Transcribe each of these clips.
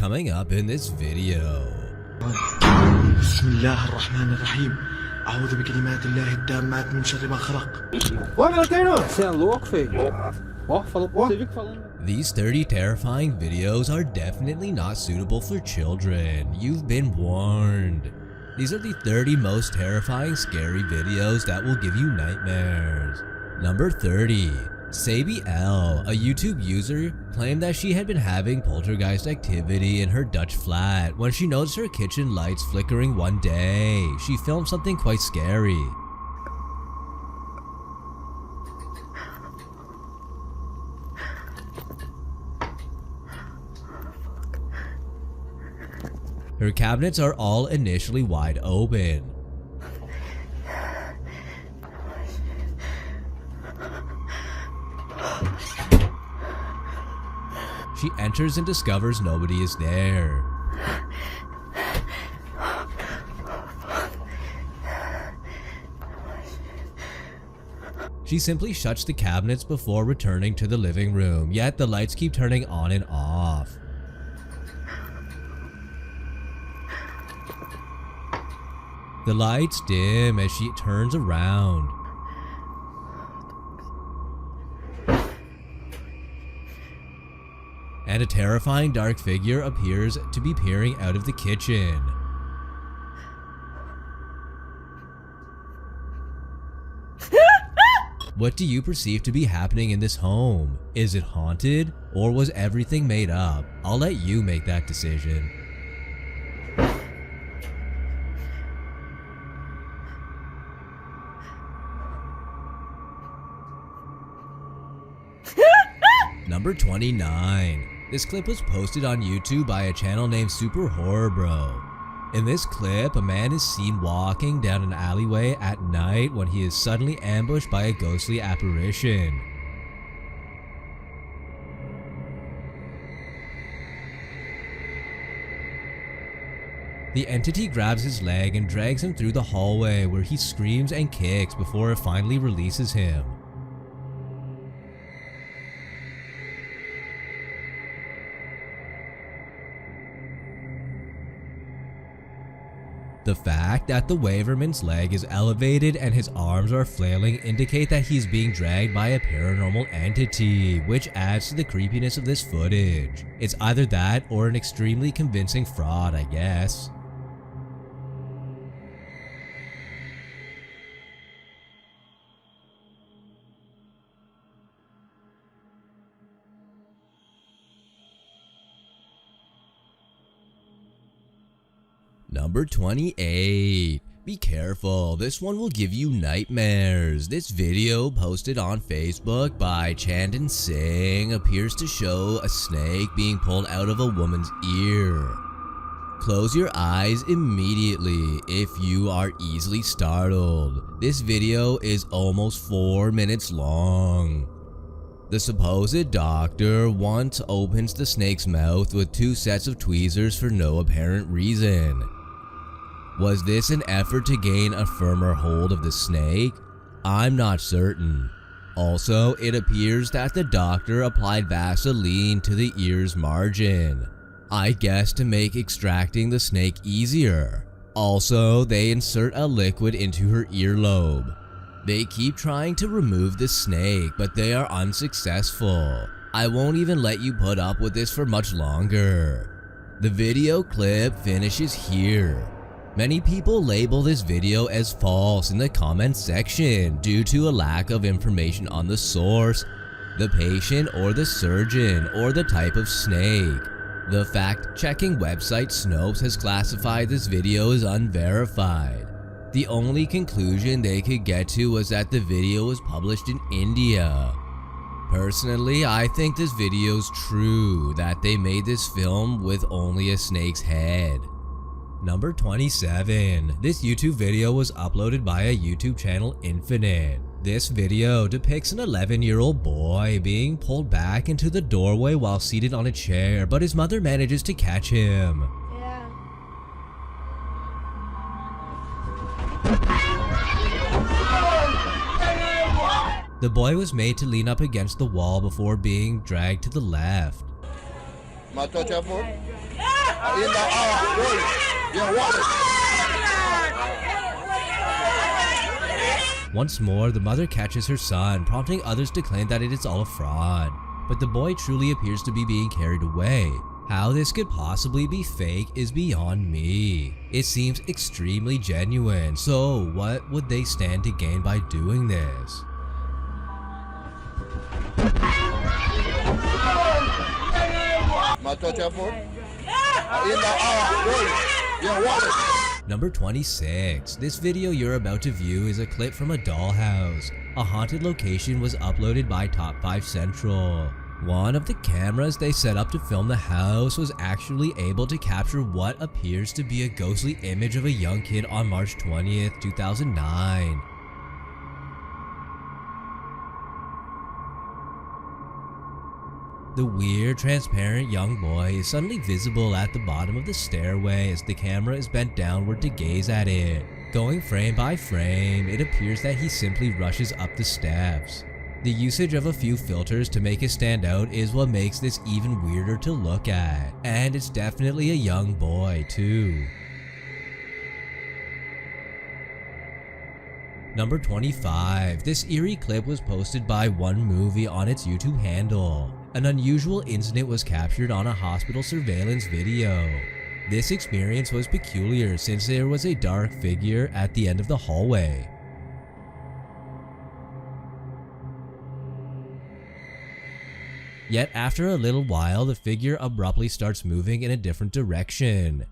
coming up in this video. Bismillahirrahmanirrahim. أعوذ بكلمات الله التامات من شر ما خلق. Você é louco, feio? Ó, falou, você viu que falando. These 30 terrifying videos are definitely not suitable for children. You've been warned. These are the 30 most terrifying scary videos that will give you nightmares. Number 30. Sabi L, a YouTube user, claimed that she had been having poltergeist activity in her Dutch flat when she noticed her kitchen lights flickering one day. She filmed something quite scary. Her cabinets are all initially wide open. She enters and discovers nobody is there. She simply shuts the cabinets before returning to the living room, yet the lights keep turning on and off. The lights dim as she turns around. And a terrifying dark figure appears to be peering out of the kitchen. What do you perceive to be happening in this home? Is it haunted, or was everything made up? I'll let you make that decision. Number 29. This clip was posted on YouTube by a channel named Super Horror Bro. In this clip, a man is seen walking down an alleyway at night when he is suddenly ambushed by a ghostly apparition. The entity grabs his leg and drags him through the hallway where he screams and kicks before it finally releases him. The fact that the Waverman's leg is elevated and his arms are flailing indicate that he's being dragged by a paranormal entity, which adds to the creepiness of this footage. It's either that or an extremely convincing fraud, I guess. Number 28. Be careful, this one will give you nightmares. This video posted on Facebook by Chandan Singh appears to show a snake being pulled out of a woman's ear. Close your eyes immediately if you are easily startled. This video is almost 4 minutes long. The supposed doctor once opens the snake's mouth with 2 sets of tweezers for no apparent reason. Was this an effort to gain a firmer hold of the snake? I'm not certain. Also, it appears that the doctor applied Vaseline to the ear's margin. I guess to make extracting the snake easier. Also, they insert a liquid into her earlobe. They keep trying to remove the snake, but they are unsuccessful. I won't even let you put up with this for much longer. The video clip finishes here. Many people label this video as false in the comments section due to a lack of information on the source, the patient or the surgeon, or the type of snake. The fact-checking website Snopes has classified this video as unverified. The only conclusion they could get to was that the video was published in India. Personally, I think this video's true, that they made this film with only a snake's head. Number 27. This YouTube video was uploaded by a YouTube channel Infinite. This video depicts an 11-year-old boy being pulled back into the doorway while seated on a chair, but his mother manages to catch him. The boy was made to lean up against the wall before being dragged to the left. Matou a tua avó? Once more, the mother catches her son, prompting others to claim that it is all a fraud. But the boy truly appears to be being carried away. How this could possibly be fake is beyond me. It seems extremely genuine, so what would they stand to gain by doing this? Number 26. This video you're about to view is a clip from a dollhouse. A haunted location was uploaded by Top 5 Central. One of the cameras they set up to film the house was actually able to capture what appears to be a ghostly image of a young kid on March 20th, 2009. The weird, transparent young boy is suddenly visible at the bottom of the stairway as the camera is bent downward to gaze at it. Going frame by frame, it appears that he simply rushes up the steps. The usage of a few filters to make it stand out is what makes this even weirder to look at. And it's definitely a young boy, too. Number 25. This eerie clip was posted by One Movie on its YouTube handle. An unusual incident was captured on a hospital surveillance video. This experience was peculiar since there was a dark figure at the end of the hallway. Yet after a little while, the figure abruptly starts moving in a different direction.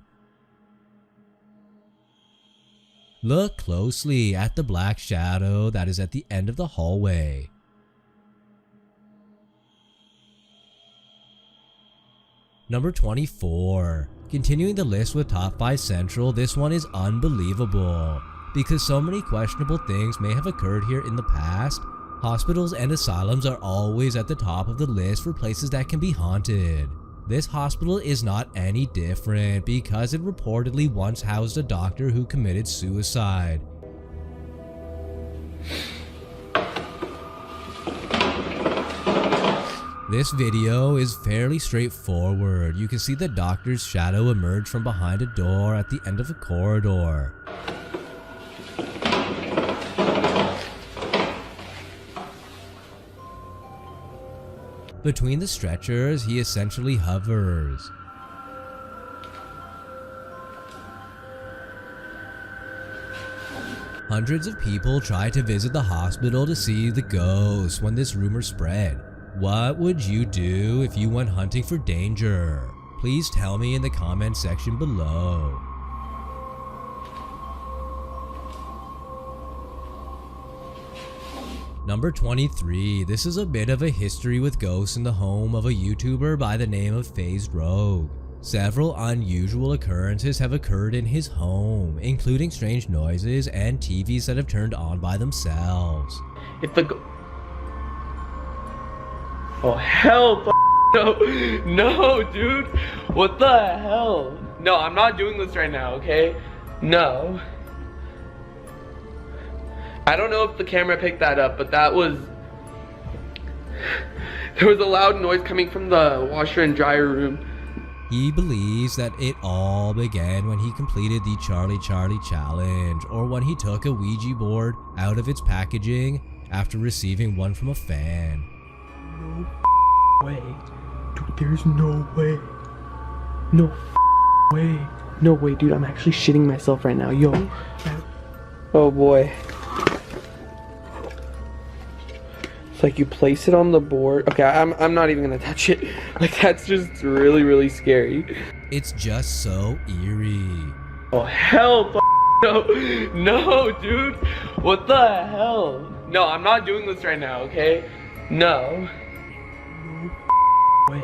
Look closely at the black shadow that is at the end of the hallway. Number 24. Continuing the list with Top 5 Central, this one is unbelievable. Because so many questionable things may have occurred here in the past, hospitals and asylums are always at the top of the list for places that can be haunted. This hospital is not any different because it reportedly once housed a doctor who committed suicide. This video is fairly straightforward. You can see the doctor's shadow emerge from behind a door at the end of a corridor. Between the stretchers, he essentially hovers. Hundreds of people try to visit the hospital to see the ghost when this rumor spread. What would you do if you went hunting for danger? Please tell me in the comment section below. Number 23. This is a bit of a history with ghosts in the home of a YouTuber by the name of Phased Rogue. Several unusual occurrences have occurred in his home, including strange noises and TVs that have turned on by themselves. Oh hell no, no dude, what the hell? No, I'm not doing this right now, okay? No. I don't know if the camera picked that up, but there was a loud noise coming from the washer and dryer room. He believes that it all began when he completed the Charlie challenge, or when he took a Ouija board out of its packaging after receiving one from a fan. No way. Dude, there's no way. No way. No way, dude. I'm actually shitting myself right now. Yo. Oh boy. It's like you place it on the board. Okay, I'm not even gonna touch it. Like, that's just really, really scary. It's just so eerie. Oh hell no. No, dude. What the hell? No, I'm not doing this right now, okay? No. No way.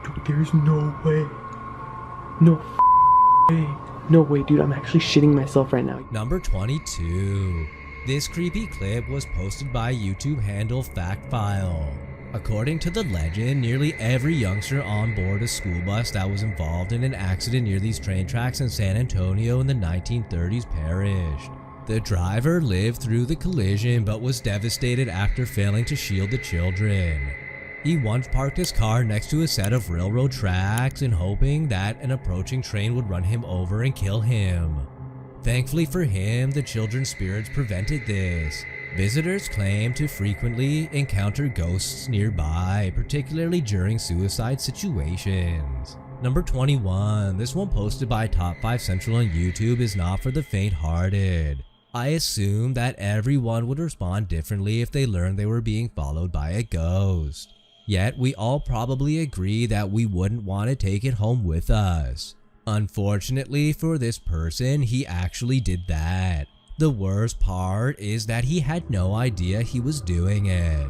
Dude, there's no way. No way. No way, dude. I'm actually shitting myself right now. Number 22. This creepy clip was posted by YouTube handle FactFile. According to the legend, nearly every youngster on board a school bus that was involved in an accident near these train tracks in San Antonio in the 1930s perished. The driver lived through the collision but was devastated after failing to shield the children. He once parked his car next to a set of railroad tracks in hoping that an approaching train would run him over and kill him. Thankfully for him, the children's spirits prevented this. Visitors claim to frequently encounter ghosts nearby, particularly during suicide situations. Number 21. This one posted by Top 5 Central on YouTube is not for the faint-hearted. I assume that everyone would respond differently if they learned they were being followed by a ghost. Yet we all probably agree that we wouldn't want to take it home with us. Unfortunately for this person, he actually did that. The worst part is that he had no idea he was doing it.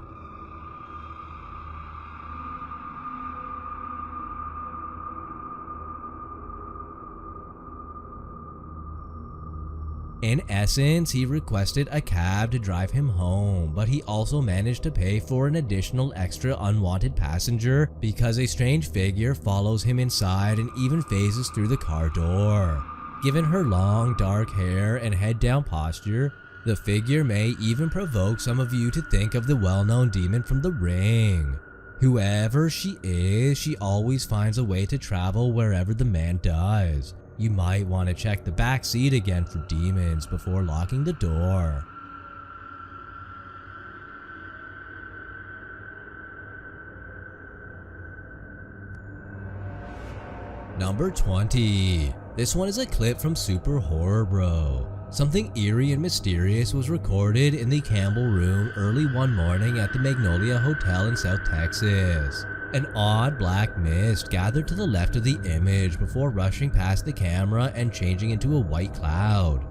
In essence, he requested a cab to drive him home, but he also managed to pay for an additional extra unwanted passenger because a strange figure follows him inside and even phases through the car door. Given her long, dark hair and head-down posture, the figure may even provoke some of you to think of the well-known demon from The Ring. Whoever she is, she always finds a way to travel wherever the man does. You might want to check the back seat again for demons before locking the door. Number 20. This one is a clip from Super Horror Bro. Something eerie and mysterious was recorded in the Campbell Room early one morning at the Magnolia Hotel in South Texas. An odd black mist gathered to the left of the image before rushing past the camera and changing into a white cloud.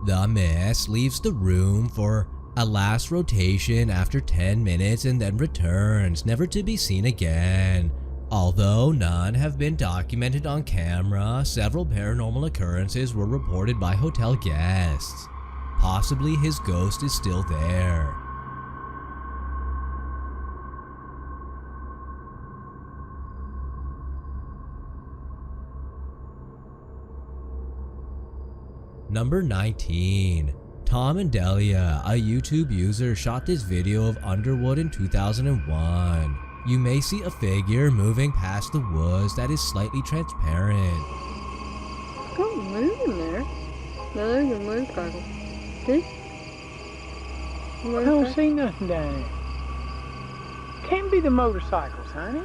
The mist leaves the room for a last rotation after 10 minutes and then returns, never to be seen again. Although none have been documented on camera, several paranormal occurrences were reported by hotel guests. Possibly his ghost is still there. Number 19. Tom and Delia, a YouTube user, shot this video of Underwood in 2001. You may see a figure moving past the woods that is slightly transparent. Don't move in there. No, there's a motorcycle. See? I don't see nothing down there. Can't be the motorcycles, honey.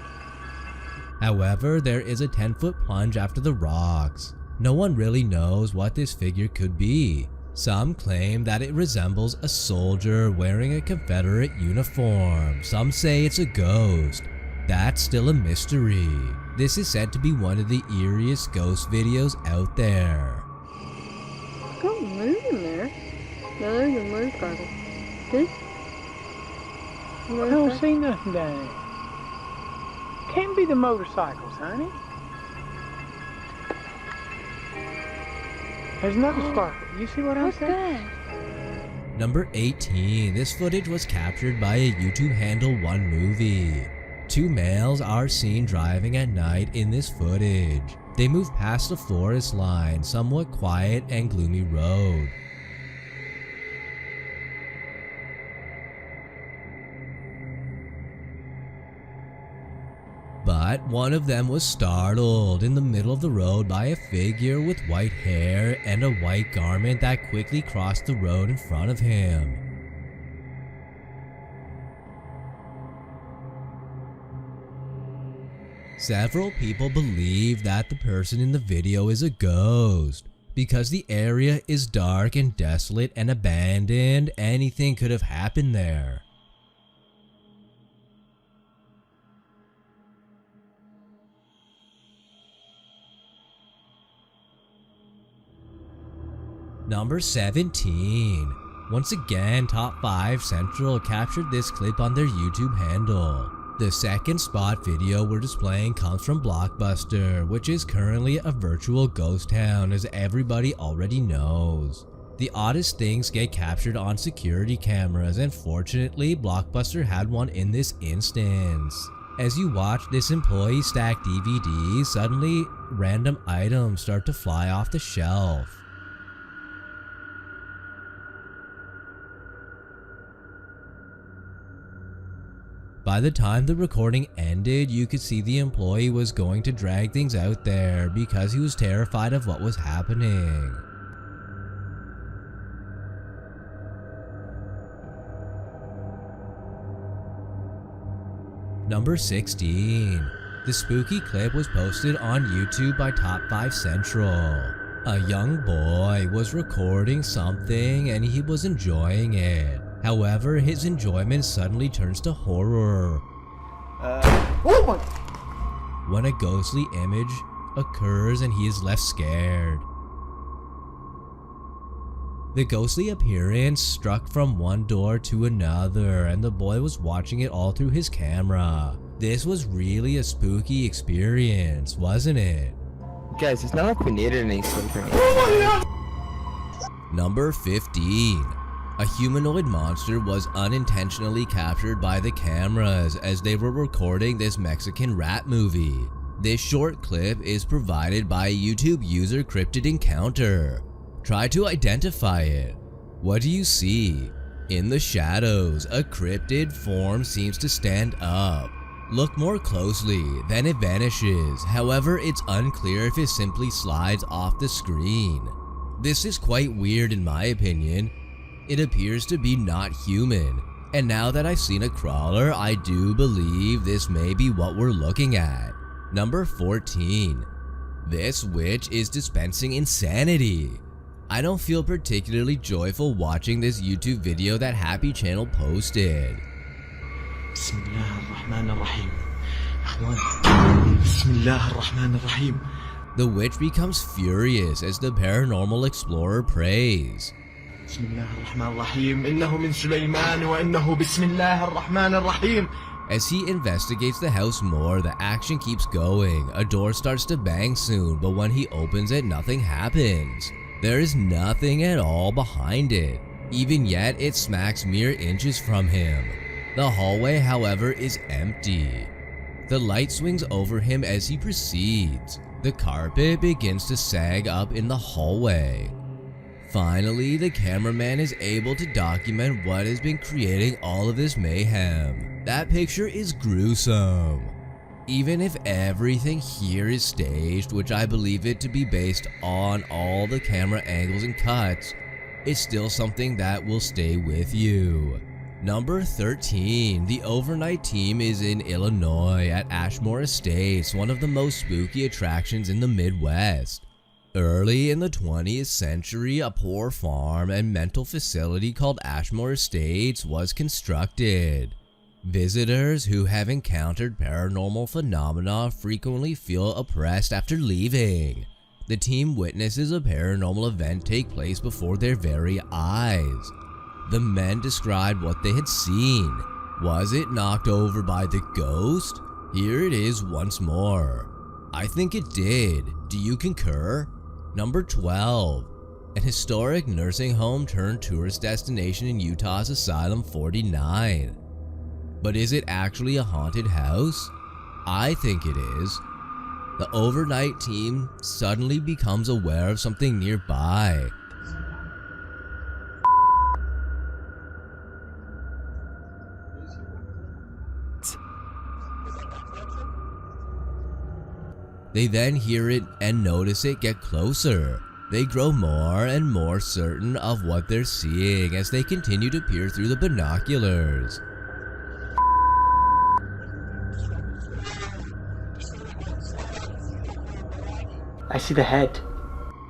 However, there is a 10-foot plunge after the rocks. No one really knows what this figure could be. Some claim that it resembles a soldier wearing a Confederate uniform. Some say it's a ghost. That's still a mystery. This is said to be one of the eeriest ghost videos out there. Don't move in there. No, there's a motorcycle. See? I don't see nothing down there. Can't be the motorcycles, honey. There's another sparkle. You see what I'm What's saying? that? Number 18. This footage was captured by a YouTube handle One Movie. Two males are seen driving at night in this footage. They move past a forest line, somewhat quiet and gloomy road. But one of them was startled in the middle of the road by a figure with white hair and a white garment that quickly crossed the road in front of him. Several people believe that the person in the video is a ghost. Because the area is dark and desolate and abandoned, anything could have happened there. Number 17. Once again, Top 5 Central captured this clip on their YouTube handle. The second spot video we're displaying comes from Blockbuster, which is currently a virtual ghost town, as everybody already knows. The oddest things get captured on security cameras, and fortunately Blockbuster had one in this instance. As you watch this employee stack DVDs, suddenly random items start to fly off the shelf. By the time the recording ended, you could see the employee was going to drag things out there because he was terrified of what was happening. Number 16. The spooky clip was posted on YouTube by Top 5 Central. A young boy was recording something and he was enjoying it. However, his enjoyment suddenly turns to horror. Oh my! When a ghostly image occurs and he is left scared. The ghostly appearance struck from one door to another and the boy was watching it all through his camera. This was really a spooky experience, wasn't it? Guys, it's not like we needed any sleep or anything. Number 15. A humanoid monster was unintentionally captured by the cameras as they were recording this Mexican rat movie. This short clip is provided by YouTube user Cryptid Encounter. Try to identify it. What do you see? In the shadows, a cryptid form seems to stand up. Look more closely, then it vanishes. However, it's unclear if it simply slides off the screen. This is quite weird in my opinion. It appears to be not human, and now that I've seen a crawler, I do believe this may be what we're looking at. Number 14. This witch is dispensing insanity. I don't feel particularly joyful watching this YouTube video that Happy Channel posted. بسم الله الرحمن الرحيم. أخوان. بسم الله الرحمن الرحيم. The witch becomes furious as the paranormal explorer prays. بسم الله الرحمن الرحيم. إنه من سليمان وإنه بسم الله الرحمن الرحيم. As he investigates the house more, the action keeps going. A door starts to bang soon, but when he opens it, nothing happens. There is nothing at all behind it. Even yet, it smacks mere inches from him. The hallway, however, is empty. The light swings over him as he proceeds. The carpet begins to sag up in the hallway. Finally, the cameraman is able to document what has been creating all of this mayhem. That picture is gruesome. Even if everything here is staged, which I believe it to be based on all the camera angles and cuts, it's still something that will stay with you. Number 13. The overnight team is in Illinois at Ashmore Estates, one of the most spooky attractions in the Midwest. Early in the 20th century, a poor farm and mental facility called Ashmore Estates was constructed. Visitors who have encountered paranormal phenomena frequently feel oppressed after leaving. The team witnesses a paranormal event take place before their very eyes. The men described what they had seen. Was it knocked over by the ghost? Here it is once more. I think it did. Do you concur? Number 12. An historic nursing home turned tourist destination in Utah's Asylum 49. But is it actually a haunted house? I think it is. The overnight team suddenly becomes aware of something nearby. They then hear it and notice it get closer. They grow more and more certain of what they're seeing as they continue to peer through the binoculars. I see the head.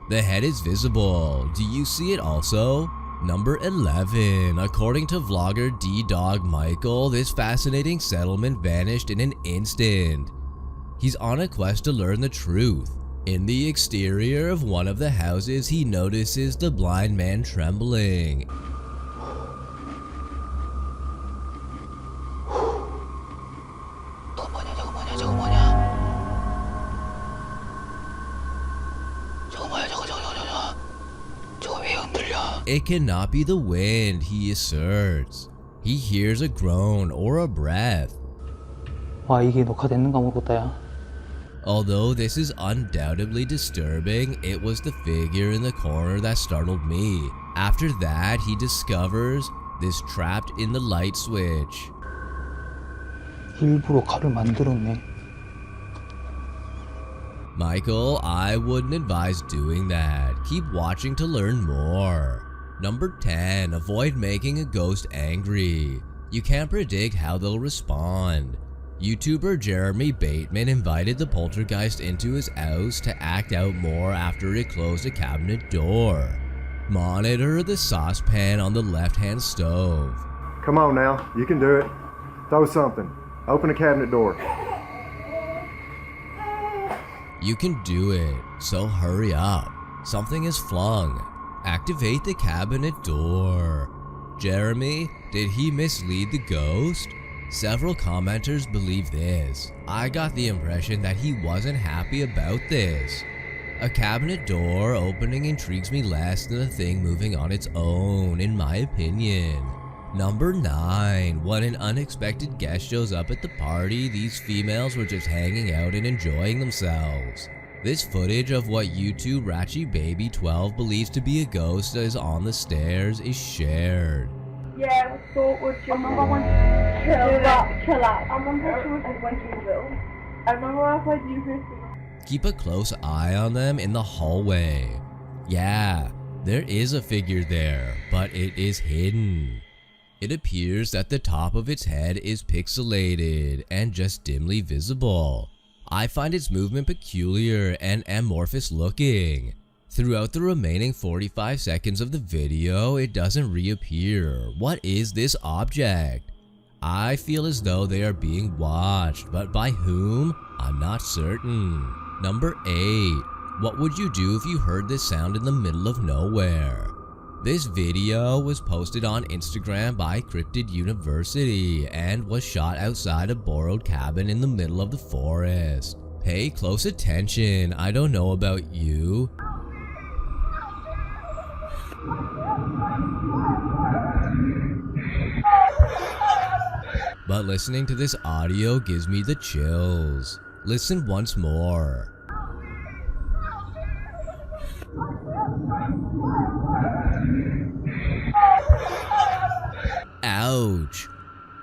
The head is visible. Do you see it also? Number 11. According to vlogger D-Dog Michael, this fascinating settlement vanished in an instant. He's on a quest to learn the truth. In the exterior of one of the houses, he notices the blind man trembling. It cannot be the wind, he asserts. He hears a groan or a breath. 와, 이게 녹화됐는가 모르겠다, 야. Although this is undoubtedly disturbing, it was the figure in the corner that startled me. After that, he discovers this trapped in the light switch. 일부러 칼을 만들었네. Michael, I wouldn't advise doing that. Keep watching to learn more. Number 10. Avoid making a ghost angry. You can't predict how they'll respond. YouTuber Jeremy Bateman invited the poltergeist into his house to act out more after it closed a cabinet door. Monitor the saucepan on the left-hand stove. Come on now, you can do it. Throw something. Open a cabinet door. You can do it, so hurry up. Something is flung. Activate the cabinet door. Jeremy, did he mislead the ghost? Several commenters believe this. I got the impression that he wasn't happy about this. A cabinet door opening intrigues me less than a thing moving on its own, in my opinion. Number 9. When an unexpected guest shows up at the party, these females were just hanging out and enjoying themselves. This footage of what YouTube Ratchy Baby 12 believes to be a ghost that is on the stairs is shared. Yeah, so would you remember when chill out. I remember she was in Winterville. I remember I played you. Keep a close eye on them in the hallway. Yeah, there is a figure there, but it is hidden. It appears that the top of its head is pixelated and just dimly visible. I find its movement peculiar and amorphous looking. Throughout the remaining 45 seconds of the video, it doesn't reappear. What is this object? I feel as though they are being watched, but by whom? I'm not certain. Number 8. What would you do if you heard this sound in the middle of nowhere? This video was posted on Instagram by Cryptid University and was shot outside a borrowed cabin in the middle of the forest. Pay close attention, I don't know about you. But listening to this audio gives me the chills. Listen once more. Ouch!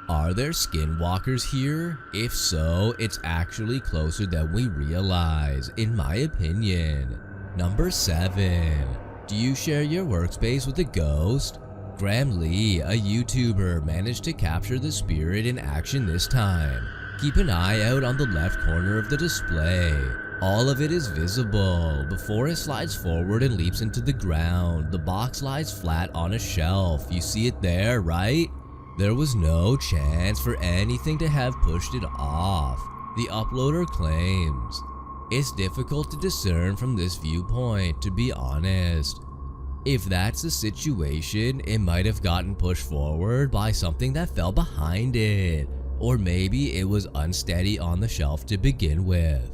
Are there skinwalkers here? If so, it's actually closer than we realize, in my opinion. Number 7. Do you share your workspace with a ghost? Graham Lee, a YouTuber, managed to capture the spirit in action this time. Keep an eye out on the left corner of the display. All of it is visible. Before it slides forward and leaps into the ground, the box lies flat on a shelf. You see it there, right? There was no chance for anything to have pushed it off, the uploader claims. It's difficult to discern from this viewpoint, to be honest. If that's the situation, it might have gotten pushed forward by something that fell behind it, or maybe it was unsteady on the shelf to begin with.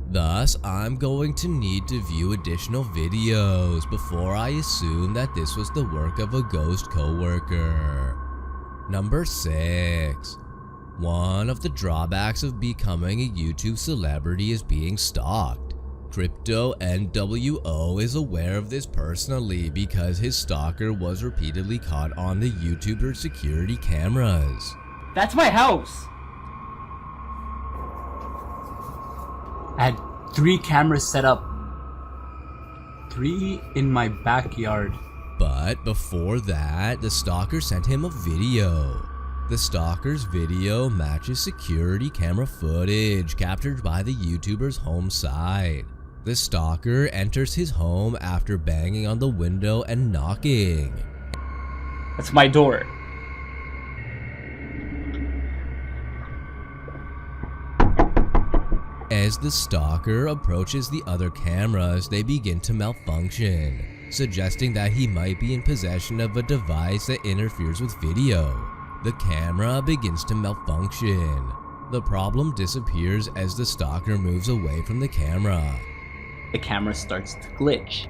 Thus, I'm going to need to view additional videos before I assume that this was the work of a ghost coworker. Number 6. One of the drawbacks of becoming a YouTube celebrity is being stalked. Crypto NWO is aware of this personally because his stalker was repeatedly caught on the YouTuber's security cameras. That's my house! I had 3 cameras set up. 3 in my backyard. But before that, the stalker sent him a video. The stalker's video matches security camera footage captured by the YouTuber's home site. The stalker enters his home after banging on the window and knocking. That's my door. As the stalker approaches the other cameras, they begin to malfunction, suggesting that he might be in possession of a device that interferes with video. The camera begins to malfunction. The problem disappears as the stalker moves away from the camera. The camera starts to glitch.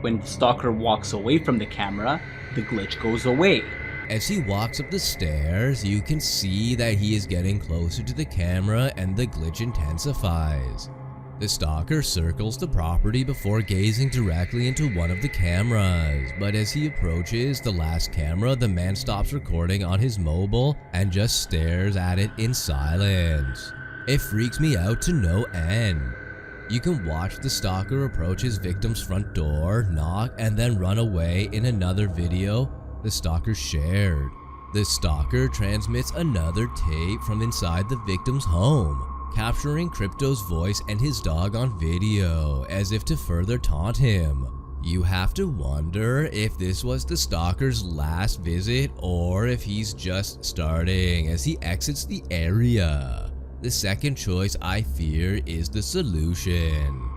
When the stalker walks away from the camera, the glitch goes away. As he walks up the stairs, you can see that he is getting closer to the camera and the glitch intensifies. The stalker circles the property before gazing directly into one of the cameras, but as he approaches the last camera, the man stops recording on his mobile and just stares at it in silence. It freaks me out to no end. You can watch the stalker approach his victim's front door, knock, and then run away in another video the stalker shared. The stalker transmits another tape from inside the victim's home, capturing Crypto's voice and his dog on video as if to further taunt him. You have to wonder if this was the stalker's last visit or if he's just starting as he exits the area. The second choice I fear is the solution.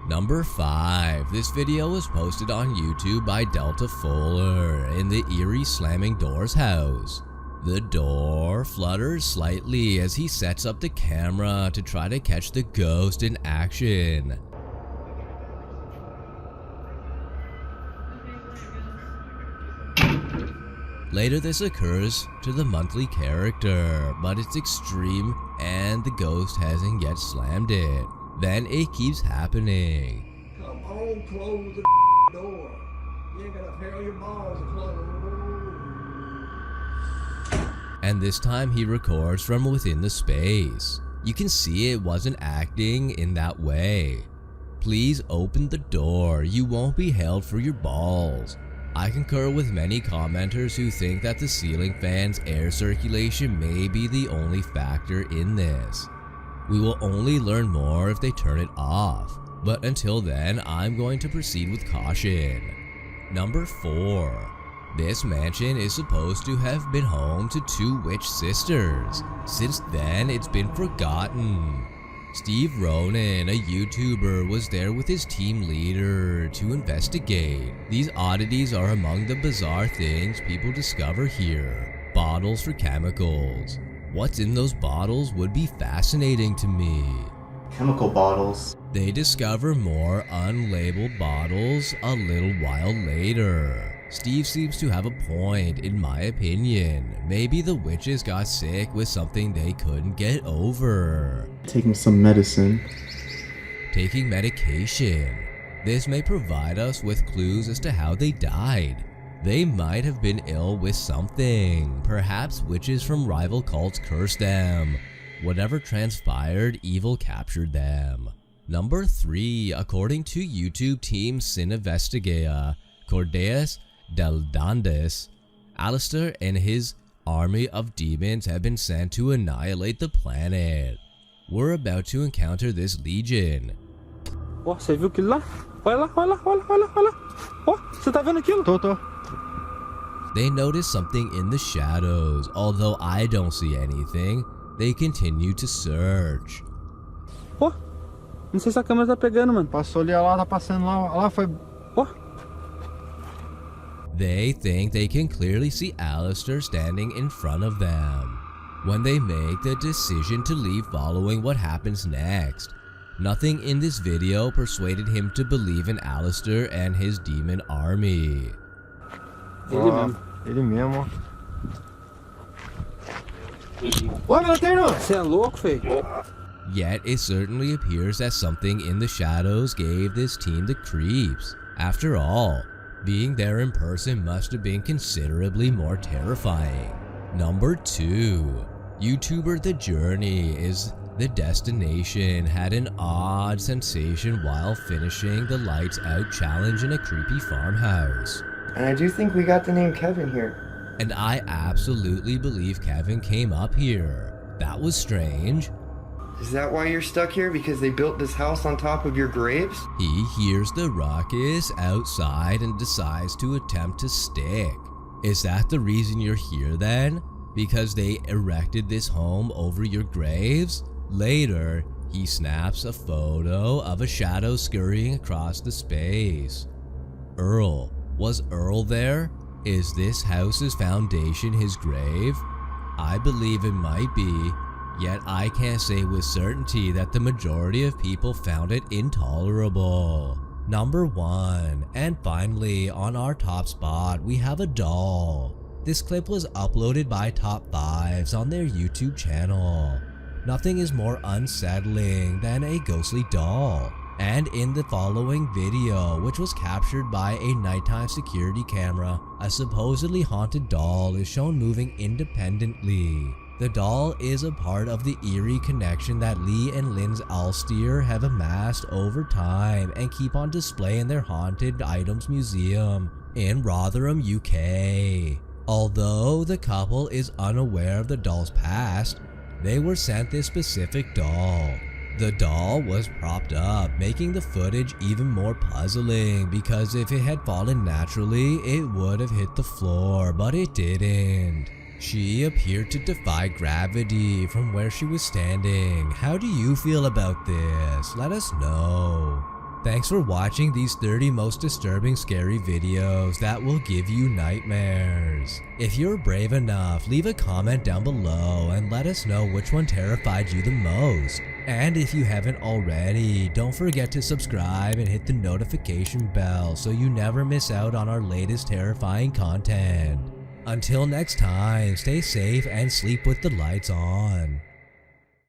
Number 5. This video was posted on YouTube by Delta Fuller in the eerie slamming doors house. The door flutters slightly as he sets up the camera to try to catch the ghost in action. Later this occurs to the monthly character, but it's extreme and the ghost hasn't yet slammed it. Then it keeps happening. Come on, close the door. You ain't gonna fail your balls to close. And this time he records from within the space. You can see it wasn't acting in that way. Please open the door, you won't be held for your balls. I concur with many commenters who think that the ceiling fan's air circulation may be the only factor in this. We will only learn more if they turn it off, but until then I'm going to proceed with caution. Number 4. This mansion is supposed to have been home to 2 witch sisters. Since then it's been forgotten. Steve Ronan, a YouTuber, was there with his team leader to investigate. These oddities are among the bizarre things people discover here. Bottles for chemicals. What's in those bottles would be fascinating to me. Chemical bottles. They discover more unlabeled bottles a little while later. Steve seems to have a point in my opinion. Maybe the witches got sick with something they couldn't get over. Taking some medicine. Taking medication. This may provide us with clues as to how they died. They might have been ill with something. Perhaps witches from rival cults cursed them. Whatever transpired, evil captured them. Number 3. According to YouTube team Cinevestigaia, Cordeas del Dandes, Alistair and his army of demons have been sent to annihilate the planet. We're about to encounter this legion. Ó, você viu aquilo lá? Olha lá, olha lá, olha lá, olha lá, olha lá. Ó, você tá vendo aquilo? Tô. They notice something in the shadows. Although I don't see anything, they continue to search. Ó, não sei se a câmera tá pegando, mano. Passou ali, lá, tá passando lá foi... Ó. They think they can clearly see Alistair standing in front of them. When they make the decision to leave following what happens next, nothing in this video persuaded him to believe in Alistair and his demon army. Ele mesmo. Ô, meu Deus, você é louco, feio? Yet it certainly appears that something in the shadows gave this team the creeps. After all, being there in person must have been considerably more terrifying. Number 2. YouTuber The Journey is the destination had an odd sensation while finishing the lights out challenge in a creepy farmhouse. And I do think we got the name Kevin here. And I absolutely believe Kevin came up here. That was strange. Is that why you're stuck here? Because they built this house on top of your graves? He hears the ruckus outside and decides to attempt to stick. Is that the reason you're here then? Because they erected this home over your graves? Later, he snaps a photo of a shadow scurrying across the space. Earl. Was Earl there? Is this house's foundation his grave? I believe it might be, yet I can't say with certainty that the majority of people found it intolerable. Number 1, and finally on our top spot we have a doll. This clip was uploaded by Top 5s on their YouTube channel. Nothing is more unsettling than a ghostly doll. And in the following video, which was captured by a nighttime security camera, a supposedly haunted doll is shown moving independently. The doll is a part of the eerie connection that Lee and Linz Alsteer have amassed over time and keep on display in their Haunted Items Museum in Rotherham, UK. Although the couple is unaware of the doll's past, they were sent this specific doll. The doll was propped up, making the footage even more puzzling because if it had fallen naturally, it would have hit the floor, but it didn't. She appeared to defy gravity from where she was standing. How do you feel about this? Let us know. Thanks for watching these 30 most disturbing scary videos that will give you nightmares. If you're brave enough, leave a comment down below and let us know which one terrified you the most. And if you haven't already, don't forget to subscribe and hit the notification bell so you never miss out on our latest terrifying content. Until next time, stay safe and sleep with the lights on.